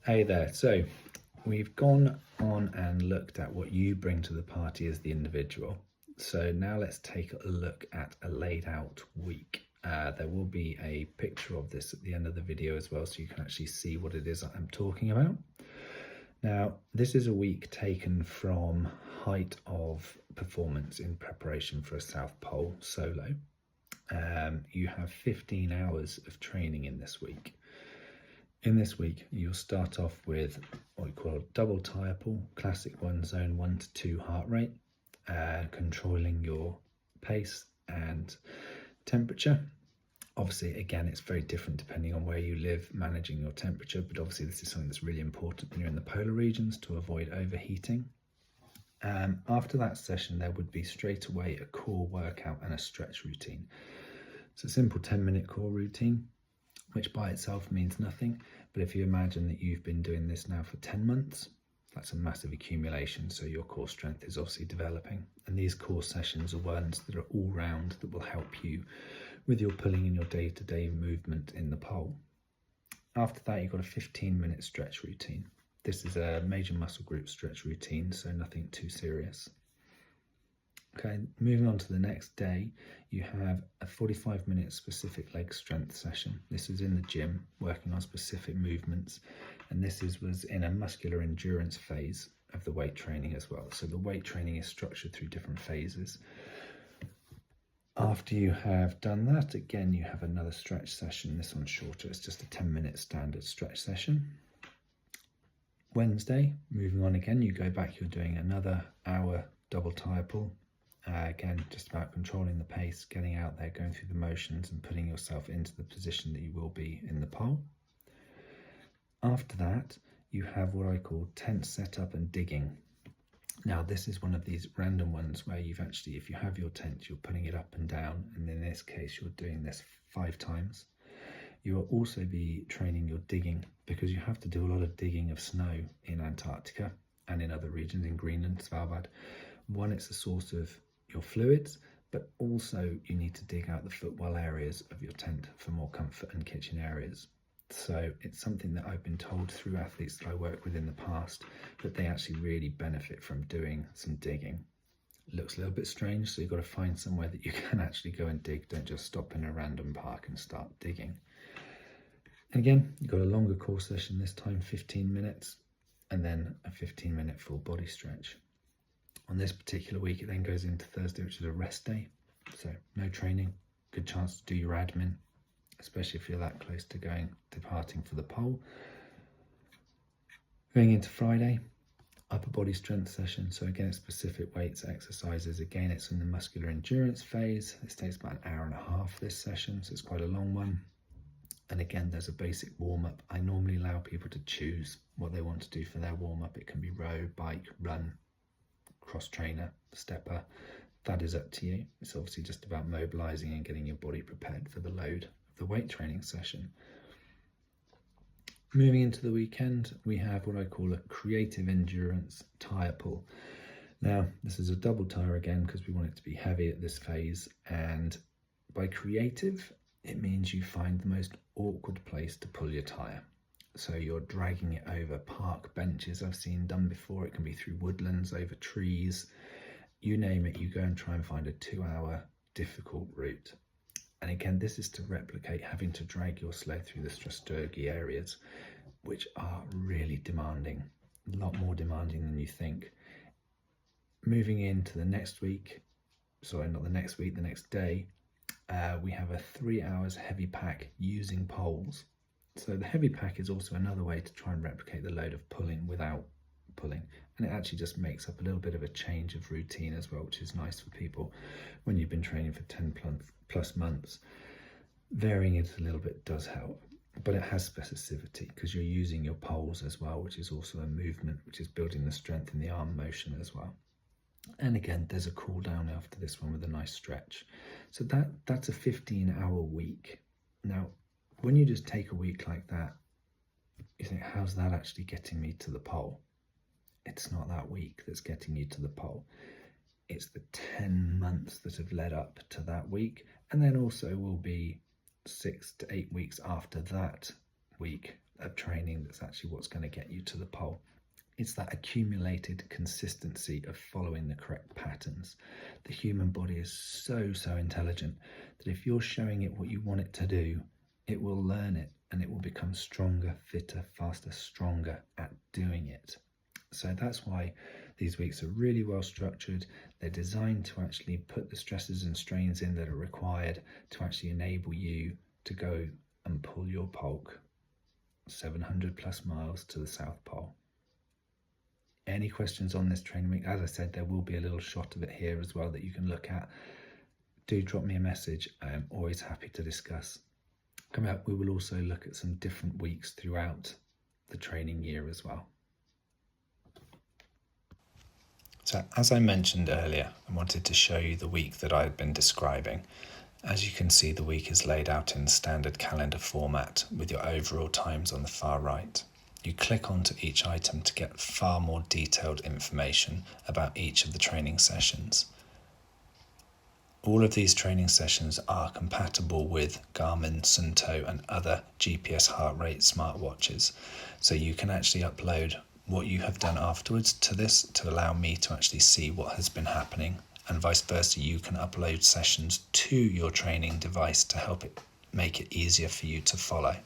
Hey there. So we've gone on and looked at what you bring to the party as the individual. So now let's take a look at a laid out week. There will be a picture of this at the end of the video as well, so you can actually see what it is I'm talking about. Now, this is a week taken from height of performance in preparation for a South Pole solo. You have 15 hours of training in this week. In this week, you'll start off with what we call a double tire pull, classic one, zone 1 to 2 heart rate, controlling your pace and temperature. Obviously, again, it's very different depending on where you live, managing your temperature, but obviously this is something that's really important when you're in the polar regions to avoid overheating. After that session, there would be straight away a core workout and a stretch routine. It's a simple 10-minute core routine, which by itself means nothing. But if you imagine that you've been doing this now for 10 months, that's a massive accumulation. So your core strength is obviously developing. And these core sessions are ones that are all round that will help you with your pulling in your day-to-day movement in the pole. After that, you've got a 15-minute stretch routine. This is a major muscle group stretch routine, so nothing too serious. Okay, moving on to the next day, you have a 45-minute specific leg strength session. This is in the gym, working on specific movements, and this was in a muscular endurance phase of the weight training as well. So the weight training is structured through different phases. After you have done that, again, you have another stretch session. This one's shorter, it's just a 10-minute standard stretch session. Wednesday, moving on again, you go back, you're doing another hour double tire pull. Again, just about controlling the pace, getting out there, going through the motions and putting yourself into the position that you will be in the pole. After that, you have what I call tent setup and digging. Now, this is one of these random ones where you've actually, if you have your tent, you're putting it up and down. And in this case, you're doing this 5 times. You will also be training your digging, because you have to do a lot of digging of snow in Antarctica and in other regions, in Greenland, Svalbard. One, it's a source of your fluids, but also you need to dig out the footwell areas of your tent for more comfort and kitchen areas. So it's something that I've been told through athletes that I work with in the past that they actually really benefit from doing some digging. It looks a little bit strange, so you've got to find somewhere that you can actually go and dig. Don't just stop in a random park and start digging. Again, you've got a longer core session this time, 15 minutes, and then a 15-minute full body stretch. On this particular week, it then goes into Thursday, which is a rest day. So no training, good chance to do your admin, especially if you're that close to departing for the pole. Going into Friday, upper body strength session. So again, it's specific weights, exercises. Again, it's in the muscular endurance phase. This takes about an hour and a half, this session, so it's quite a long one. And again, there's a basic warm-up. I normally allow people to choose what they want to do for their warm-up. It can be row, bike, run, cross trainer, stepper. That is up to you. It's obviously just about mobilizing and getting your body prepared for the load of the weight training session. Moving into the weekend, we have what I call a creative endurance tire pull. Now, this is a double tire again, because we want it to be heavy at this phase. And by creative, it means you find the most awkward place to pull your tire. So you're dragging it over park benches I've seen done before. It can be through woodlands, over trees, you name it. You go and try and find a 2-hour difficult route. And again, this is to replicate having to drag your sled through the Strasburgi areas, which are really demanding, a lot more demanding than you think. Moving into the next week, sorry, not the next week, the next day, we have a 3 hours heavy pack using poles. So the heavy pack is also another way to try and replicate the load of pulling without pulling. And it actually just makes up a little bit of a change of routine as well, which is nice for people when you've been training for 10 plus months. Varying it a little bit does help, but it has specificity because you're using your poles as well, which is also a movement, which is building the strength in the arm motion as well. And again, there's a cool down after this one with a nice stretch. So that's a 15-hour week. Now, when you just take a week like that, you think, how's that actually getting me to the pole? It's not that week that's getting you to the pole. It's the 10 months that have led up to that week. And then also will be 6 to 8 weeks after that week of training that's actually what's going to get you to the pole. It's that accumulated consistency of following the correct patterns. The human body is so intelligent that if you're showing it what you want it to do, it will learn it and it will become stronger, fitter, faster, stronger at doing it. So that's why these weeks are really well structured. They're designed to actually put the stresses and strains in that are required to actually enable you to go and pull your Polk 700 plus miles to the South Pole. Any questions on this training week? As I said, there will be a little shot of it here as well that you can look at. Do drop me a message. I am always happy to discuss. Coming up, we will also look at some different weeks throughout the training year as well. So as I mentioned earlier, I wanted to show you the week that I had been describing. As you can see, the week is laid out in standard calendar format with your overall times on the far right. You click onto each item to get far more detailed information about each of the training sessions. All of these training sessions are compatible with Garmin, Suunto and other GPS heart rate smartwatches. So you can actually upload what you have done afterwards to this to allow me to actually see what has been happening, and vice versa. You can upload sessions to your training device to help it make it easier for you to follow.